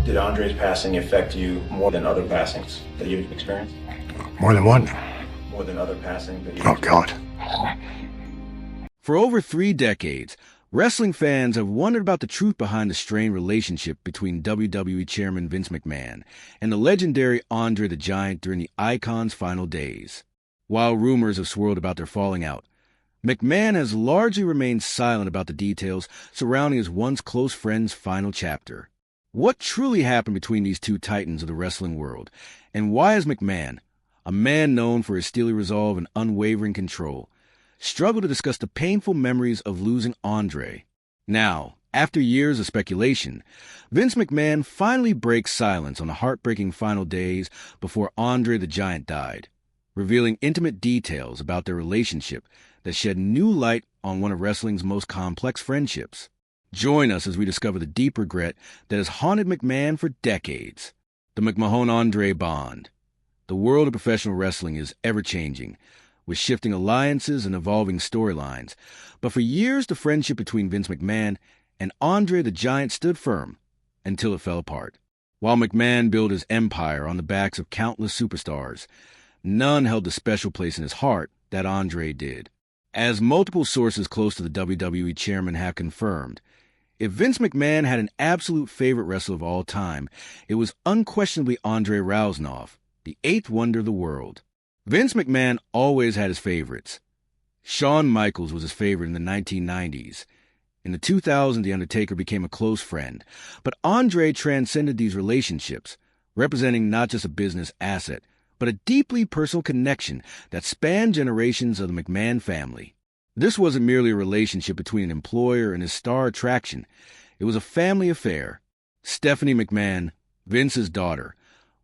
Did Andre's passing affect you more than other passings that you've experienced? More than one. More than other passings that you've Oh, God. For over 3 decades, wrestling fans have wondered about the truth behind the strained relationship between WWE Chairman Vince McMahon and the legendary Andre the Giant during the Icon's final days. While rumors have swirled about their falling out, McMahon has largely remained silent about the details surrounding his once close friend's final chapter. What truly happened between these two titans of the wrestling world, and why has McMahon, a man known for his steely resolve and unwavering control, struggled to discuss the painful memories of losing Andre? Now, after years of speculation, Vince McMahon finally breaks silence on the heartbreaking final days before Andre the Giant died, revealing intimate details about their relationship that shed new light on one of wrestling's most complex friendships. Join us as we discover the deep regret that has haunted McMahon for decades. The McMahon-Andre bond. The world of professional wrestling is ever-changing, with shifting alliances and evolving storylines. But for years, the friendship between Vince McMahon and Andre the Giant stood firm until it fell apart. While McMahon built his empire on the backs of countless superstars, none held the special place in his heart that Andre did. As multiple sources close to the WWE chairman have confirmed, if Vince McMahon had an absolute favorite wrestler of all time, it was unquestionably Andre Rousnoff, the eighth wonder of the world. Vince McMahon always had his favorites. Shawn Michaels was his favorite in the 1990s. In the 2000s, The Undertaker became a close friend. But Andre transcended these relationships, representing not just a business asset, but a deeply personal connection that spanned generations of the McMahon family. This wasn't merely a relationship between an employer and his star attraction. It was a family affair. Stephanie McMahon, Vince's daughter,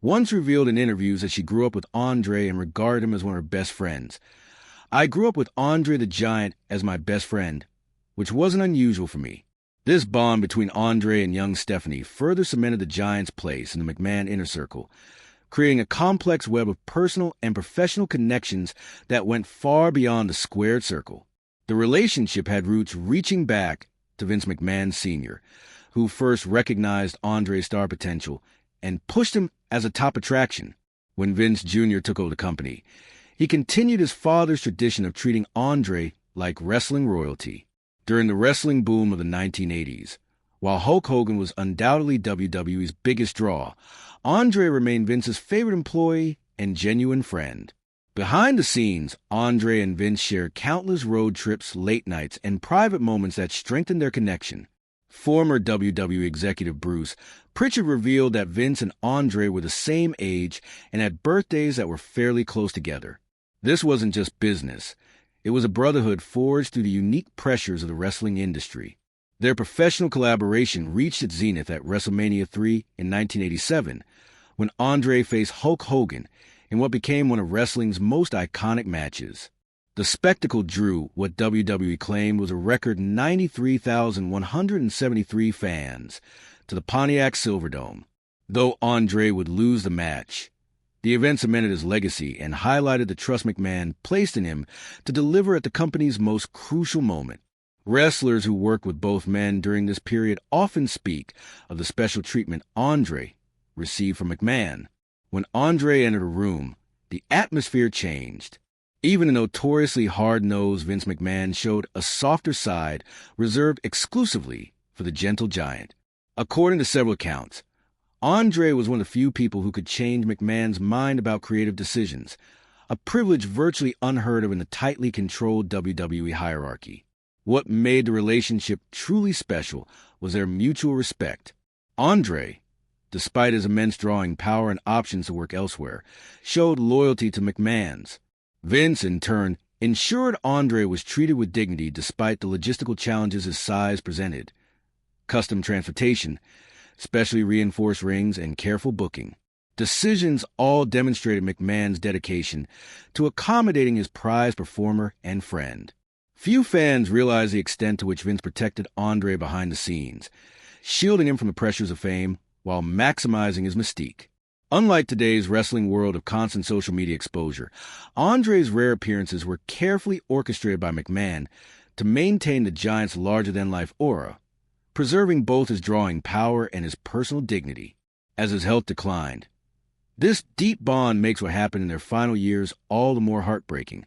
once revealed in interviews that she grew up with Andre and regarded him as one of her best friends. "I grew up with Andre the Giant as my best friend, which wasn't unusual for me." This bond between Andre and young Stephanie further cemented the Giant's place in the McMahon inner circle, creating a complex web of personal and professional connections that went far beyond the squared circle. The relationship had roots reaching back to Vince McMahon Sr., who first recognized Andre's star potential and pushed him as a top attraction. When Vince Jr. took over the company, he continued his father's tradition of treating Andre like wrestling royalty. During the wrestling boom of the 1980s, while Hulk Hogan was undoubtedly WWE's biggest draw, Andre remained Vince's favorite employee and genuine friend. Behind the scenes, Andre and Vince shared countless road trips, late nights, and private moments that strengthened their connection. Former WWE executive Bruce Pritchard revealed that Vince and Andre were the same age and had birthdays that were fairly close together. This wasn't just business. It was a brotherhood forged through the unique pressures of the wrestling industry. Their professional collaboration reached its zenith at WrestleMania 3 in 1987, when Andre faced Hulk Hogan in what became one of wrestling's most iconic matches. The spectacle drew what WWE claimed was a record 93,173 fans to the Pontiac Silverdome. Though Andre would lose the match, the event cemented his legacy and highlighted the trust McMahon placed in him to deliver at the company's most crucial moment. Wrestlers who worked with both men during this period often speak of the special treatment Andre received from McMahon. When Andre entered a room, the atmosphere changed. Even the notoriously hard-nosed Vince McMahon showed a softer side reserved exclusively for the gentle giant. According to several accounts, Andre was one of the few people who could change McMahon's mind about creative decisions, a privilege virtually unheard of in the tightly controlled WWE hierarchy. What made the relationship truly special was their mutual respect. Andre, despite his immense drawing power and options to work elsewhere, showed loyalty to McMahon's. Vince, in turn, ensured Andre was treated with dignity despite the logistical challenges his size presented. Custom transportation, specially reinforced rings, and careful booking. Decisions all demonstrated McMahon's dedication to accommodating his prized performer and friend. Few fans realize the extent to which Vince protected Andre behind the scenes, shielding him from the pressures of fame while maximizing his mystique. Unlike today's wrestling world of constant social media exposure, Andre's rare appearances were carefully orchestrated by McMahon to maintain the Giant's larger-than-life aura, preserving both his drawing power and his personal dignity. as his health declined. This deep bond makes what happened in their final years all the more heartbreaking,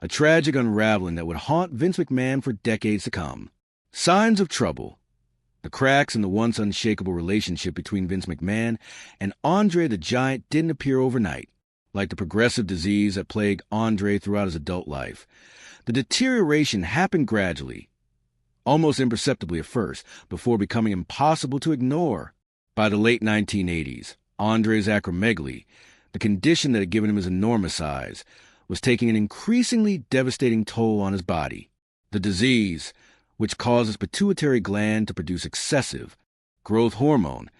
a tragic unraveling that would haunt Vince McMahon for decades to come. Signs of trouble. The cracks in the once unshakable relationship between Vince McMahon and Andre the Giant didn't appear overnight. Like the progressive disease that plagued Andre throughout his adult life, the deterioration happened gradually, almost imperceptibly at first, before becoming impossible to ignore. By the late 1980s, Andre's acromegaly, the condition that had given him his enormous size, was taking an increasingly devastating toll on his body. The disease, which caused his pituitary gland to produce excessive growth hormone,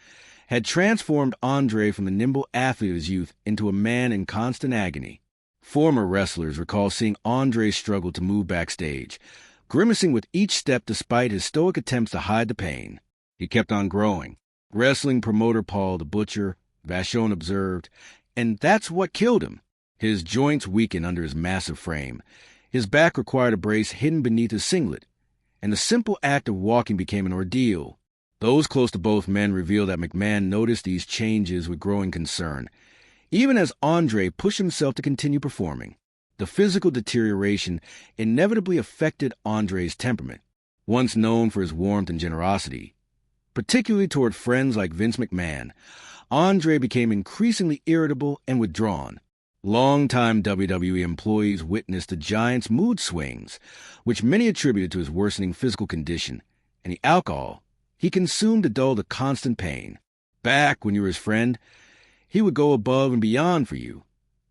had transformed Andre from the nimble athlete of his youth into a man in constant agony. Former wrestlers recall seeing Andre struggle to move backstage, grimacing with each step despite his stoic attempts to hide the pain. He kept on growing. Wrestling promoter Paul the Butcher Vachon observed, and that's what killed him. His joints weakened under his massive frame. His back required a brace hidden beneath his singlet, and the simple act of walking became an ordeal. Those close to both men reveal that McMahon noticed these changes with growing concern, even as Andre pushed himself to continue performing. The physical deterioration inevitably affected Andre's temperament, once known for his warmth and generosity. Particularly toward friends like Vince McMahon, Andre became increasingly irritable and withdrawn. Longtime WWE employees witnessed the Giant's mood swings, which many attributed to his worsening physical condition and the alcohol he consumed to dull the constant pain. Back when you were his friend, he would go above and beyond for you,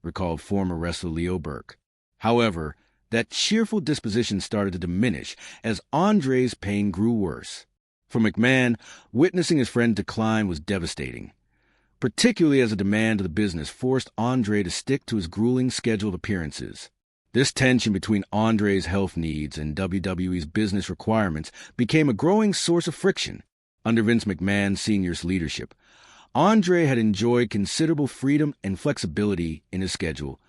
recalled former wrestler Leo Burke. However, that cheerful disposition started to diminish as Andre's pain grew worse. For McMahon, witnessing his friend decline was devastating, particularly as a demand of the business forced Andre to stick to his grueling schedule of appearances. This tension between Andre's health needs and WWE's business requirements became a growing source of friction. Under Vince McMahon Sr.'s leadership, Andre had enjoyed considerable freedom and flexibility in his schedule,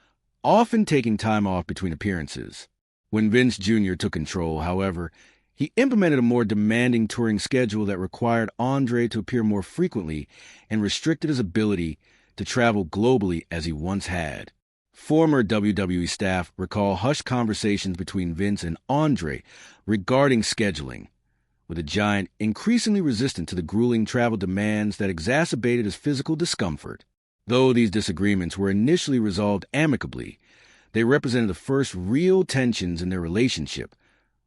often taking time off between appearances. When Vince Jr. took control, however, he implemented a more demanding touring schedule that required Andre to appear more frequently and restricted his ability to travel globally as he once had. Former WWE staff recall hushed conversations between Vince and Andre regarding scheduling, with the Giant increasingly resistant to the grueling travel demands that exacerbated his physical discomfort. Though these disagreements were initially resolved amicably, they represented the first real tensions in their relationship,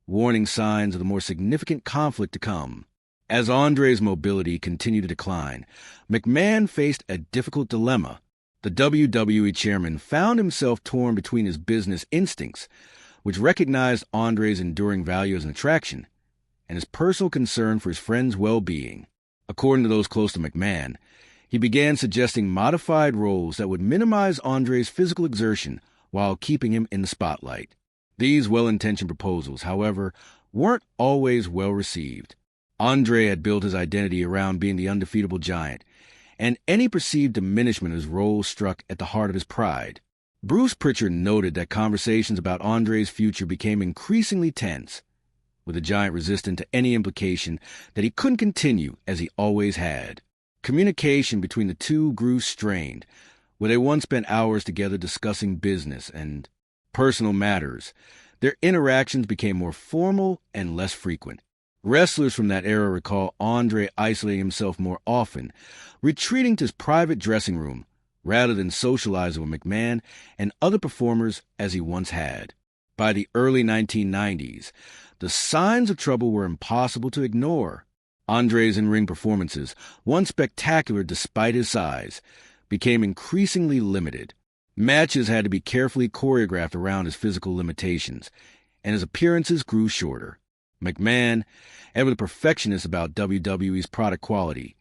warning signs of the more significant conflict to come. As Andre's mobility continued to decline, McMahon faced a difficult dilemma. The WWE chairman found himself torn between his business instincts, which recognized Andre's enduring value as an attraction, and his personal concern for his friend's well-being. According to those close to McMahon, he began suggesting modified roles that would minimize Andre's physical exertion while keeping him in the spotlight. These well-intentioned proposals, however, weren't always well received. Andre had built his identity around being the undefeatable Giant, and any perceived diminishment of his role struck at the heart of his pride. Bruce Pritchard noted that conversations about Andre's future became increasingly tense, with the Giant resistant to any implication that he couldn't continue as he always had. Communication between the two grew strained, where they once spent hours together discussing business and personal matters. Their interactions became more formal and less frequent. Wrestlers from that era recall Andre isolating himself more often, retreating to his private dressing room rather than socializing with McMahon and other performers as he once had. By the early 1990s, the signs of trouble were impossible to ignore. Andre's in-ring performances, once spectacular despite his size, became increasingly limited. Matches had to be carefully choreographed around his physical limitations, and his appearances grew shorter. McMahon, ever the perfectionist about WWE's product quality,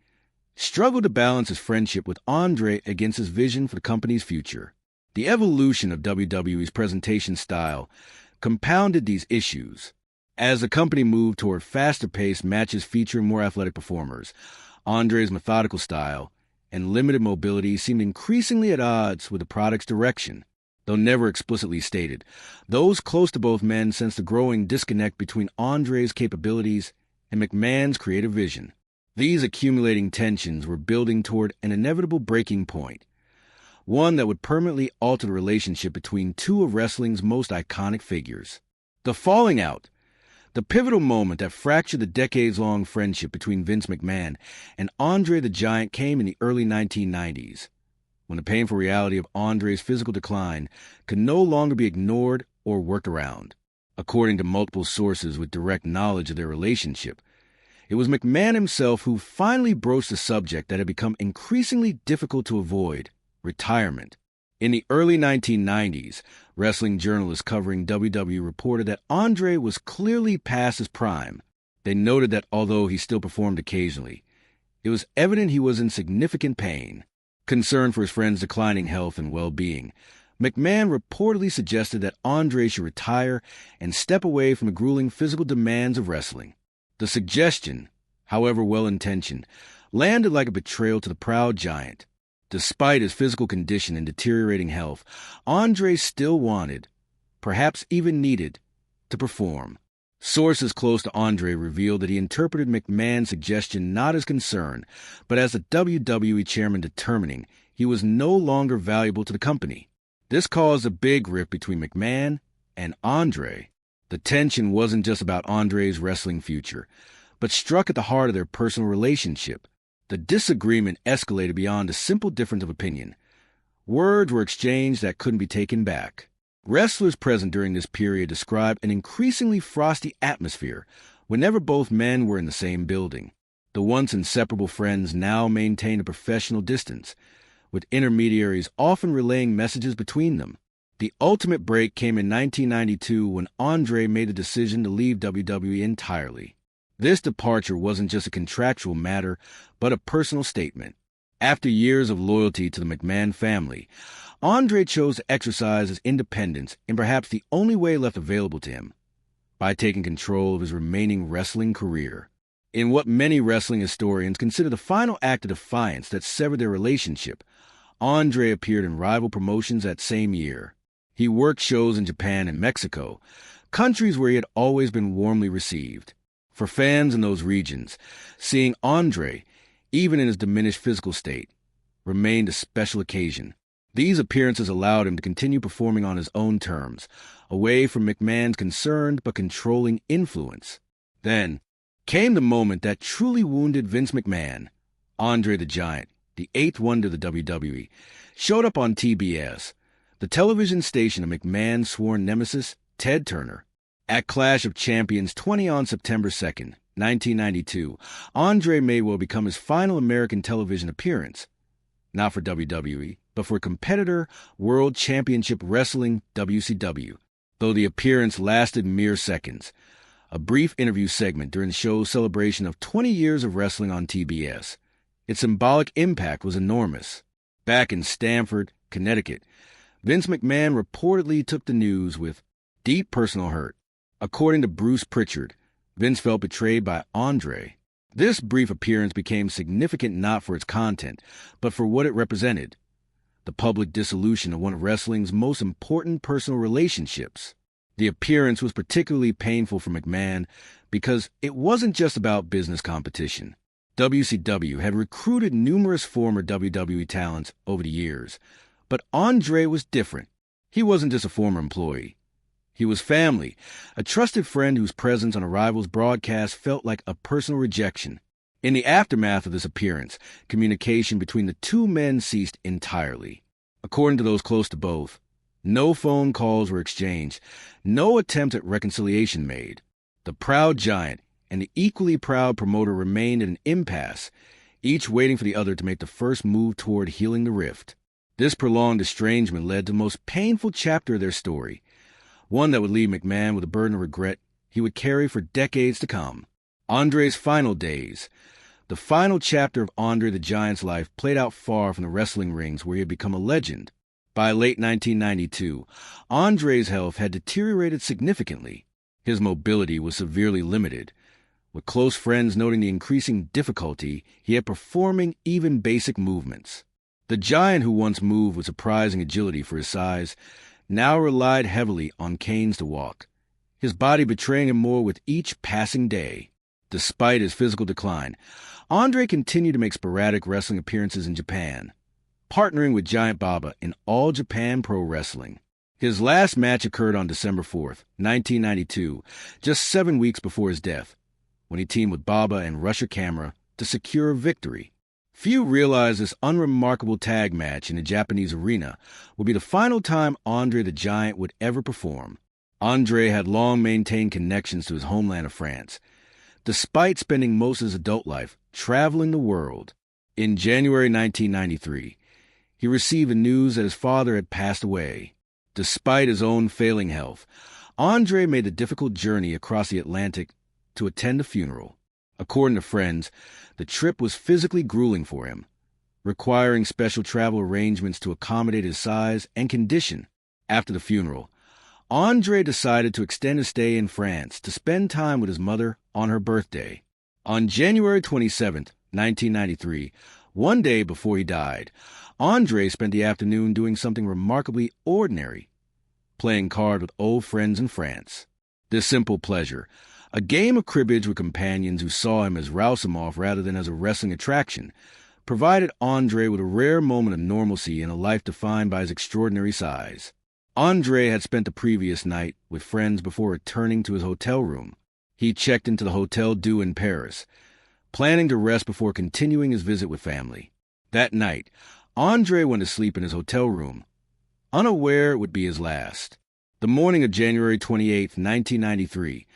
struggled to balance his friendship with Andre against his vision for the company's future. The evolution of WWE's presentation style compounded these issues. As the company moved toward faster-paced matches featuring more athletic performers, Andre's methodical style and limited mobility seemed increasingly at odds with the product's direction. Though never explicitly stated, those close to both men sensed a growing disconnect between Andre's capabilities and McMahon's creative vision. These accumulating tensions were building toward an inevitable breaking point, one that would permanently alter the relationship between two of wrestling's most iconic figures. The falling out, the pivotal moment that fractured the decades-long friendship between Vince McMahon and Andre the Giant, came in the early 1990s, when the painful reality of Andre's physical decline could no longer be ignored or worked around. According to multiple sources with direct knowledge of their relationship, it was McMahon himself who finally broached the subject that had become increasingly difficult to avoid: retirement. In the early 1990s, wrestling journalists covering WWE reported that Andre was clearly past his prime. They noted that although he still performed occasionally, it was evident he was in significant pain. Concerned for his friend's declining health and well-being, McMahon reportedly suggested that Andre should retire and step away from the grueling physical demands of wrestling. The suggestion, however well-intentioned, landed like a betrayal to the proud giant. Despite his physical condition and deteriorating health, Andre still wanted, perhaps even needed, to perform. Sources close to Andre revealed that he interpreted McMahon's suggestion not as concern, but as the WWE chairman determining he was no longer valuable to the company. This caused a big rift between McMahon and Andre. The tension wasn't just about Andre's wrestling future, but struck at the heart of their personal relationship. The disagreement escalated beyond a simple difference of opinion. Words were exchanged that couldn't be taken back. Wrestlers present during this period described an increasingly frosty atmosphere whenever both men were in the same building. The once inseparable friends now maintained a professional distance, with intermediaries often relaying messages between them. The ultimate break came in 1992 when Andre made the decision to leave WWE entirely. This departure wasn't just a contractual matter, but a personal statement. After years of loyalty to the McMahon family, Andre chose to exercise his independence in perhaps the only way left available to him: by taking control of his remaining wrestling career. In what many wrestling historians consider the final act of defiance that severed their relationship, Andre appeared in rival promotions that same year. He worked shows in Japan and Mexico, countries where he had always been warmly received. For fans in those regions, seeing Andre, even in his diminished physical state, remained a special occasion. These appearances allowed him to continue performing on his own terms, away from McMahon's concerned but controlling influence. Then came the moment that truly wounded Vince McMahon. Andre the Giant, the eighth wonder of the WWE, showed up on TBS, the television station of McMahon's sworn nemesis, Ted Turner. At Clash of Champions 20 on September 2nd, 1992, Andre may well become his final American television appearance, not for WWE, but for competitor World Championship Wrestling, WCW, though the appearance lasted mere seconds. A brief interview segment during the show's celebration of 20 years of wrestling on TBS. Its symbolic impact was enormous. Back in Stamford, Connecticut, Vince McMahon reportedly took the news with deep personal hurt. According to Bruce Pritchard, Vince felt betrayed by Andre. This brief appearance became significant not for its content, but for what it represented: the public dissolution of one of wrestling's most important personal relationships. The appearance was particularly painful for McMahon because it wasn't just about business competition. WCW had recruited numerous former WWE talents over the years, but Andre was different. He wasn't just a former employee. He was family, a trusted friend whose presence on a rival's broadcast felt like a personal rejection. In the aftermath of this appearance, communication between the two men ceased entirely. According to those close to both, no phone calls were exchanged, no attempt at reconciliation made. The proud giant and the equally proud promoter remained in an impasse, each waiting for the other to make the first move toward healing the rift. This prolonged estrangement led to the most painful chapter of their story, one that would leave McMahon with a burden of regret he would carry for decades to come. Andre's final days. The final chapter of Andre the Giant's life played out far from the wrestling rings where he had become a legend. By late 1992, Andre's health had deteriorated significantly. His mobility was severely limited, with close friends noting the increasing difficulty he had performing even basic movements. The giant, who once moved with surprising agility for his size, now relied heavily on canes to walk, his body betraying him more with each passing day. Despite his physical decline, Andre continued to make sporadic wrestling appearances in Japan, partnering with Giant Baba in All Japan Pro Wrestling. His last match occurred on December 4th, 1992, just 7 weeks before his death, when he teamed with Baba and Rusher Camera to secure a victory. Few realize this unremarkable tag match in a Japanese arena would be the final time Andre the Giant would ever perform. Andre had long maintained connections to his homeland of France, despite spending most of his adult life traveling the world. In January 1993, he received the news that his father had passed away. Despite his own failing health, Andre made the difficult journey across the Atlantic to attend the funeral. According to friends, the trip was physically grueling for him, requiring special travel arrangements to accommodate his size and condition. After the funeral, Andre decided to extend his stay in France to spend time with his mother on her birthday. On January 27, 1993, one day before he died, Andre spent the afternoon doing something remarkably ordinary, playing cards with old friends in France. This simple pleasure, a game of cribbage with companions who saw him as Rousimov rather than as a wrestling attraction, provided Andre with a rare moment of normalcy in a life defined by his extraordinary size. Andre had spent the previous night with friends before returning to his hotel room. He checked into the Hotel Dieu in Paris, planning to rest before continuing his visit with family. That night, Andre went to sleep in his hotel room, unaware it would be his last. The morning of January 28, 1993,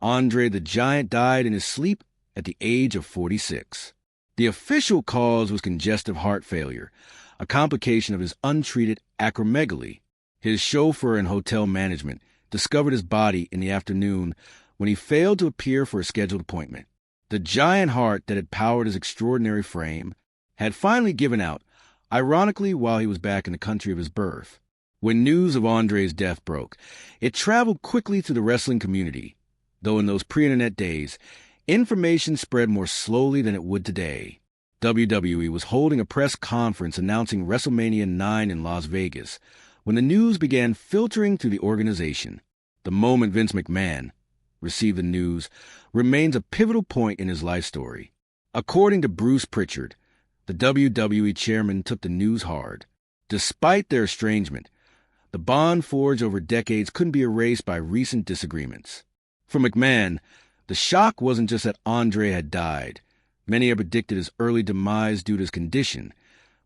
Andre the Giant died in his sleep at the age of 46. The official cause was congestive heart failure, a complication of his untreated acromegaly. His chauffeur and hotel management discovered his body in the afternoon when he failed to appear for a scheduled appointment. The giant heart that had powered his extraordinary frame had finally given out, ironically while he was back in the country of his birth. When news of Andre's death broke, it traveled quickly through the wrestling community, though in those pre-internet days, information spread more slowly than it would today. WWE was holding a press conference announcing WrestleMania 9 in Las Vegas when the news began filtering through the organization. The moment Vince McMahon received the news remains a pivotal point in his life story. According to Bruce Pritchard, the WWE chairman took the news hard. Despite their estrangement, the bond forged over decades couldn't be erased by recent disagreements. For McMahon, the shock wasn't just that Andre had died. Many had predicted his early demise due to his condition,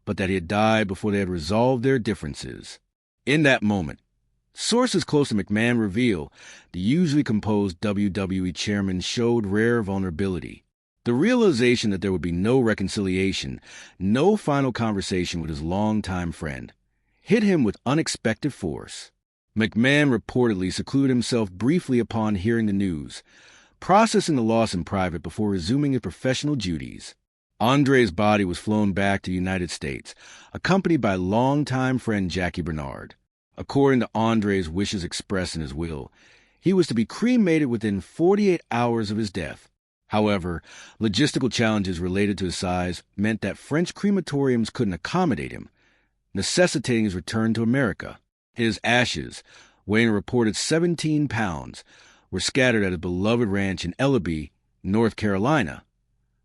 but that he had died before they had resolved their differences. In that moment, sources close to McMahon reveal the usually composed WWE chairman showed rare vulnerability. The realization that there would be no reconciliation, no final conversation with his longtime friend, hit him with unexpected force. McMahon reportedly secluded himself briefly upon hearing the news, processing the loss in private before resuming his professional duties. Andre's body was flown back to the United States, accompanied by longtime friend Jackie Bernard. According to Andre's wishes expressed in his will, he was to be cremated within 48 hours of his death. However, logistical challenges related to his size meant that French crematoriums couldn't accommodate him, necessitating his return to America. His ashes, weighing a reported 17 pounds, were scattered at his beloved ranch in Ellaby, North Carolina,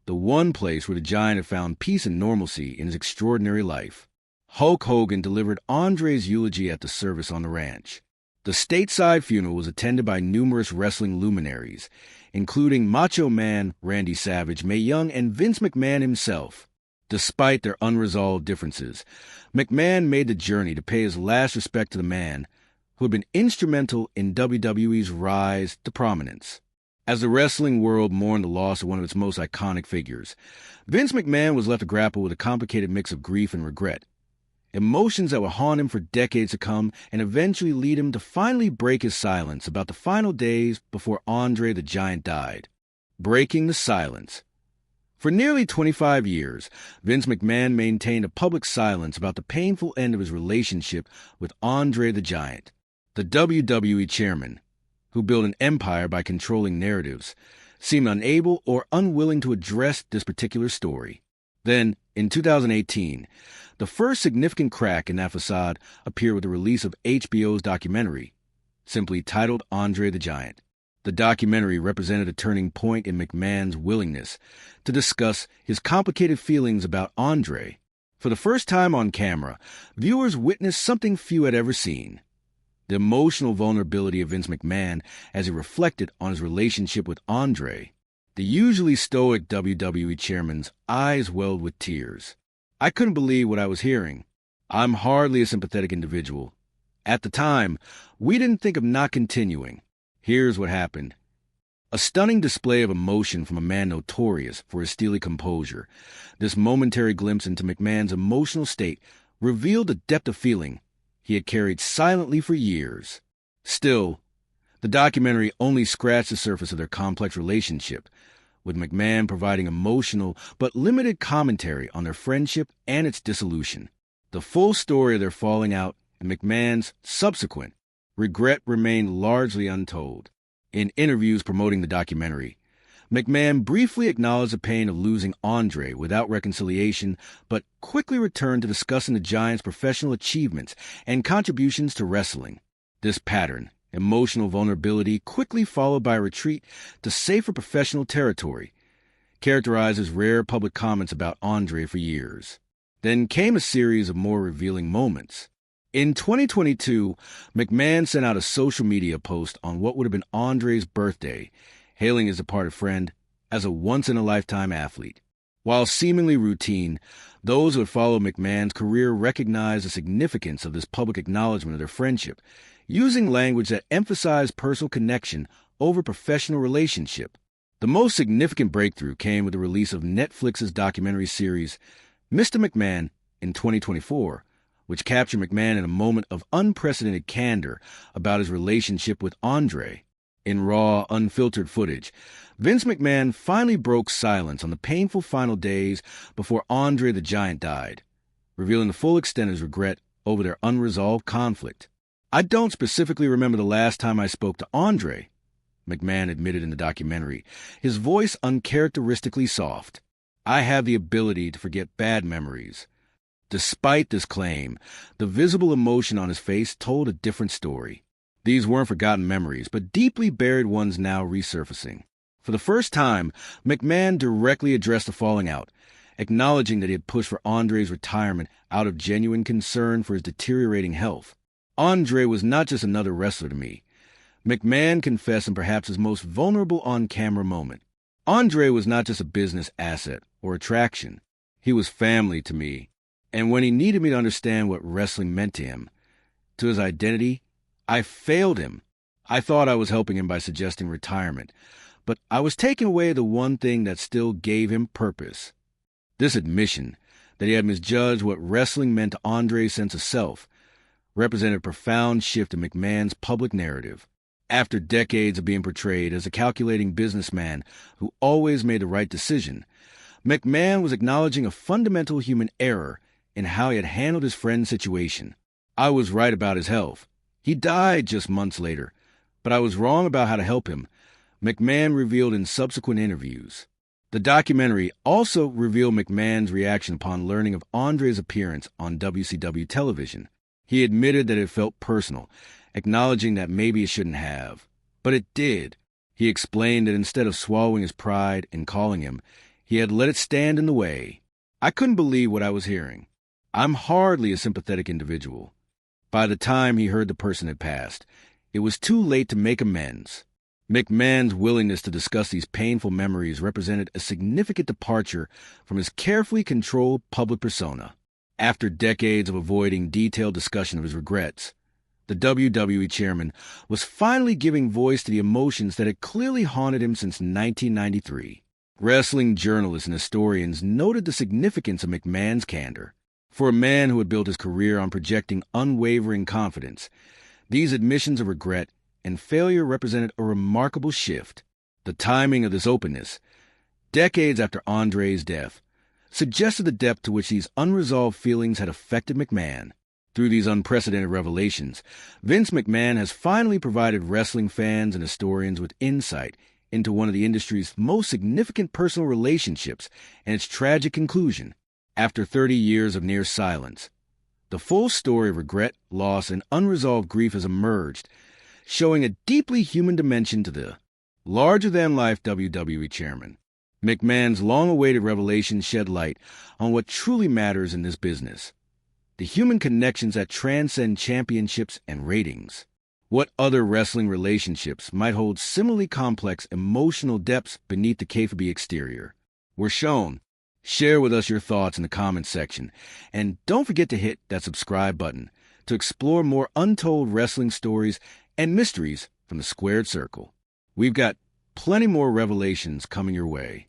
the one place where the Giant had found peace and normalcy in his extraordinary life. Hulk Hogan delivered Andre's eulogy at the service on the ranch. The stateside funeral was attended by numerous wrestling luminaries, including Macho Man Randy Savage, Mae Young, and Vince McMahon himself. Despite their unresolved differences, McMahon made the journey to pay his last respect to the man who had been instrumental in WWE's rise to prominence. As the wrestling world mourned the loss of one of its most iconic figures, Vince McMahon was left to grapple with a complicated mix of grief and regret, emotions that would haunt him for decades to come and eventually lead him to finally break his silence about the final days before Andre the Giant died. Breaking the silence. For nearly 25 years, Vince McMahon maintained a public silence about the painful end of his relationship with Andre the Giant. The WWE chairman, who built an empire by controlling narratives, seemed unable or unwilling to address this particular story. Then, in 2018, the first significant crack in that facade appeared with the release of HBO's documentary, simply titled Andre the Giant. The documentary represented a turning point in McMahon's willingness to discuss his complicated feelings about Andre. For the first time on camera, viewers witnessed something few had ever seen: the emotional vulnerability of Vince McMahon as he reflected on his relationship with Andre. The usually stoic WWE chairman's eyes welled with tears. I couldn't believe what I was hearing. I'm hardly a sympathetic individual. At the time, we didn't think of not continuing. Here's what happened. A stunning display of emotion from a man notorious for his steely composure. This momentary glimpse into McMahon's emotional state revealed a depth of feeling he had carried silently for years. Still, the documentary only scratched the surface of their complex relationship, with McMahon providing emotional but limited commentary on their friendship and its dissolution. The full story of their falling out and McMahon's subsequent regret remained largely untold. In interviews promoting the documentary, McMahon briefly acknowledged the pain of losing Andre without reconciliation, but quickly returned to discussing the Giant's professional achievements and contributions to wrestling. This pattern, emotional vulnerability quickly followed by a retreat to safer professional territory, characterized his rare public comments about Andre for years. Then came a series of more revealing moments. In 2022, McMahon sent out a social media post on what would have been Andre's birthday, hailing his departed friend as a once-in-a-lifetime athlete. While seemingly routine, those who had followed McMahon's career recognized the significance of this public acknowledgement of their friendship, using language that emphasized personal connection over professional relationship. The most significant breakthrough came with the release of Netflix's documentary series, Mr. McMahon, in 2024, which captured McMahon in a moment of unprecedented candor about his relationship with Andre. In raw, unfiltered footage, Vince McMahon finally broke silence on the painful final days before Andre the Giant died, revealing the full extent of his regret over their unresolved conflict. "I don't specifically remember the last time I spoke to Andre," McMahon admitted in the documentary, his voice uncharacteristically soft. "I have the ability to forget bad memories." Despite this claim, the visible emotion on his face told a different story. These weren't forgotten memories, but deeply buried ones now resurfacing. For the first time, McMahon directly addressed the falling out, acknowledging that he had pushed for Andre's retirement out of genuine concern for his deteriorating health. "Andre was not just another wrestler to me," McMahon confessed in perhaps his most vulnerable on-camera moment. "Andre was not just a business asset or attraction. He was family to me. And when he needed me to understand what wrestling meant to him, to his identity, I failed him. I thought I was helping him by suggesting retirement, but I was taking away the one thing that still gave him purpose." This admission that he had misjudged what wrestling meant to Andre's sense of self represented a profound shift in McMahon's public narrative. After decades of being portrayed as a calculating businessman who always made the right decision, McMahon was acknowledging a fundamental human error in how he had handled his friend's situation. "I was right about his health. He died just months later, but I was wrong about how to help him," McMahon revealed in subsequent interviews. The documentary also revealed McMahon's reaction upon learning of Andre's appearance on WCW television. He admitted that it felt personal, acknowledging that maybe it shouldn't have. But it did. He explained that instead of swallowing his pride and calling him, he had let it stand in the way. "I couldn't believe what I was hearing. I'm hardly a sympathetic individual." By the time he heard the person had passed, it was too late to make amends. McMahon's willingness to discuss these painful memories represented a significant departure from his carefully controlled public persona. After decades of avoiding detailed discussion of his regrets, the WWE chairman was finally giving voice to the emotions that had clearly haunted him since 1993. Wrestling journalists and historians noted the significance of McMahon's candor. For a man who had built his career on projecting unwavering confidence, these admissions of regret and failure represented a remarkable shift. The timing of this openness, decades after Andre's death, suggested the depth to which these unresolved feelings had affected McMahon. Through these unprecedented revelations, Vince McMahon has finally provided wrestling fans and historians with insight into one of the industry's most significant personal relationships and its tragic conclusion. After 30 years of near silence, the full story of regret, loss, and unresolved grief has emerged, showing a deeply human dimension to the larger-than-life WWE chairman. McMahon's long-awaited revelation shed light on what truly matters in this business: the human connections that transcend championships and ratings. What other wrestling relationships might hold similarly complex emotional depths beneath the kayfabe exterior? We're shown. Share with us your thoughts in the comments section, and don't forget to hit that subscribe button to explore more untold wrestling stories and mysteries from the Squared Circle. We've got plenty more revelations coming your way.